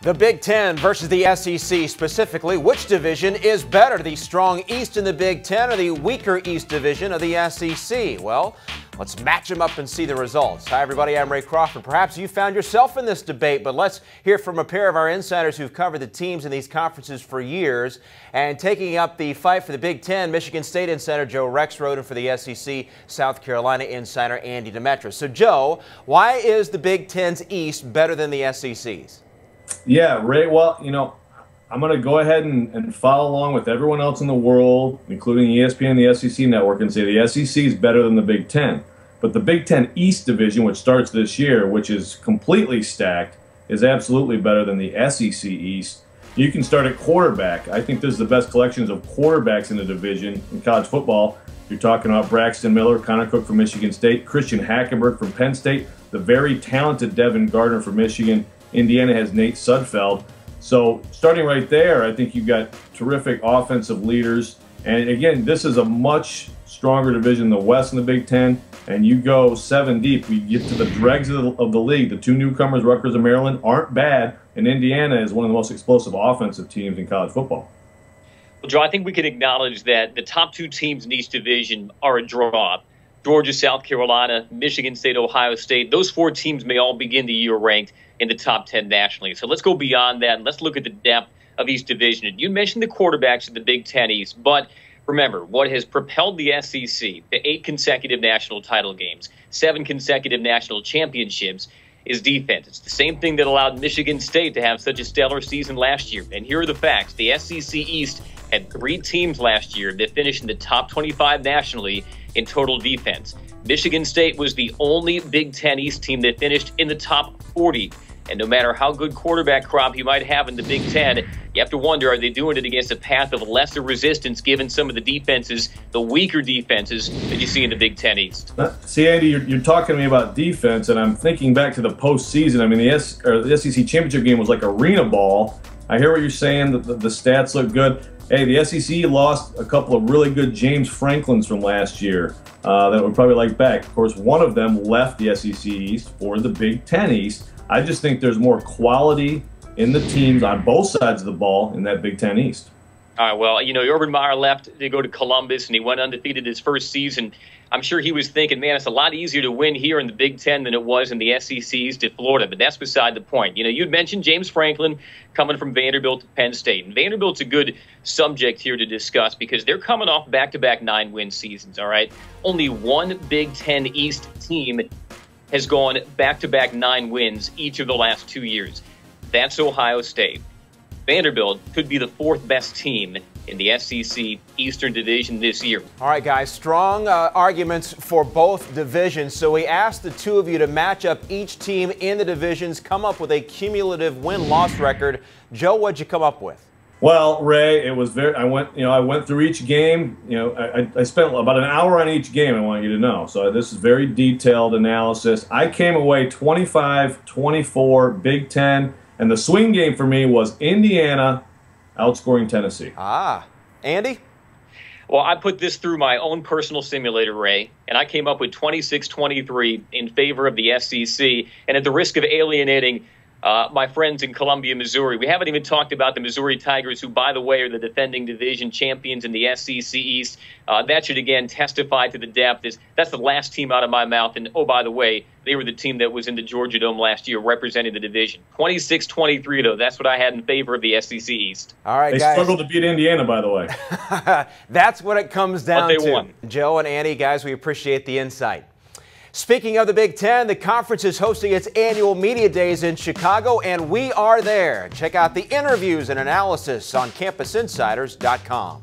The Big Ten versus the SEC. Specifically, which division is better, the strong East in the Big Ten or the weaker East division of the SEC? Well, let's match them up and see the results. Hi, everybody. I'm Ray Crawford. Perhaps you found yourself in this debate, but let's hear from a pair of our insiders who've covered the teams in these conferences for years. And taking up the fight for the Big Ten, Michigan State insider Joe Rexrode, and for the SEC, South Carolina insider Andy Demetra. So, Joe, why is the Big Ten's East better than the SEC's? Yeah, Ray, well, I'm going to go ahead and follow along with everyone else in the world, including ESPN and the SEC network, and say the SEC is better than the Big Ten. But the Big Ten East division, which starts this year, which is completely stacked, is absolutely better than the SEC East. You can start at quarterback. I think this is the best collections of quarterbacks in the division in college football. You're talking about Braxton Miller, Connor Cook from Michigan State, Christian Hackenberg from Penn State, the very talented Devin Gardner from Michigan. Indiana has Nate Sudfeld. So starting right there, I think you've got terrific offensive leaders. And again, this is a much stronger division than the West in the Big Ten. And you go 7 deep, we get to the dregs of the league. The two newcomers, Rutgers and Maryland, aren't bad. And Indiana is one of the most explosive offensive teams in college football. Well, Joe, I think we can acknowledge that the top two teams in each division are a draw. Georgia, South Carolina, Michigan State, Ohio State. Those 4 teams may all begin the year ranked in the top 10 nationally. So let's go beyond that and let's look at the depth of each division. You mentioned the quarterbacks of the Big Ten East, but remember, what has propelled the SEC to 8 consecutive national title games, 7 consecutive national championships, is defense. It's the same thing that allowed Michigan State to have such a stellar season last year. And here are the facts. The SEC East had 3 teams last year that finished in the top 25 nationally in total defense. Michigan State was the only Big Ten East team that finished in the top 40. And no matter how good quarterback crop you might have in the Big Ten, you have to wonder, are they doing it against a path of lesser resistance given some of the defenses, the weaker defenses that you see in the Big Ten East? See, Andy, you're talking to me about defense, and I'm thinking back to the postseason. I mean, the SEC championship game was like arena ball. I hear what you're saying, that the stats look good. Hey, the SEC lost a couple of really good James Franklins from last year that would probably like back. Of course, one of them left the SEC East for the Big Ten East. I just think there's more quality in the teams on both sides of the ball in that Big Ten East. All right, well, Urban Meyer left to go to Columbus, and he went undefeated his first season. I'm sure he was thinking, man, it's a lot easier to win here in the Big Ten than it was in the SEC East at Florida, but that's beside the point. You'd mentioned James Franklin coming from Vanderbilt to Penn State, and Vanderbilt's a good subject here to discuss because they're coming off back-to-back 9-win seasons, all right? Only one Big Ten East team has gone back-to-back 9 wins each of the last 2 years. That's Ohio State. Vanderbilt could be the 4th best team in the SEC Eastern Division this year. All right, guys, strong arguments for both divisions. So we asked the two of you to match up each team in the divisions, come up with a cumulative win-loss record. Joe, what'd you come up with? Well, Ray, it was very. I went through each game. I spent about an hour on each game. I want you to know. So this is very detailed analysis. I came away 25-24 Big Ten, and the swing game for me was Indiana outscoring Tennessee. Andy? Well, I put this through my own personal simulator, Ray, and I came up with 26-23 in favor of the SEC. And at the risk of alienating my friends in Columbia, Missouri. We haven't even talked about the Missouri Tigers, who, by the way, are the defending division champions in the SEC East. That should, again, testify to the depth. That's the last team out of my mouth. And, oh, by the way, they were the team that was in the Georgia Dome last year representing the division. 26-23, though. That's what I had in favor of the SEC East. All right, guys. They struggled to beat Indiana, by the way. That's what it comes down to. Won. Joe and Andy, guys, we appreciate the insight. Speaking of the Big Ten, the conference is hosting its annual media days in Chicago, and we are there. Check out the interviews and analysis on CampusInsiders.com.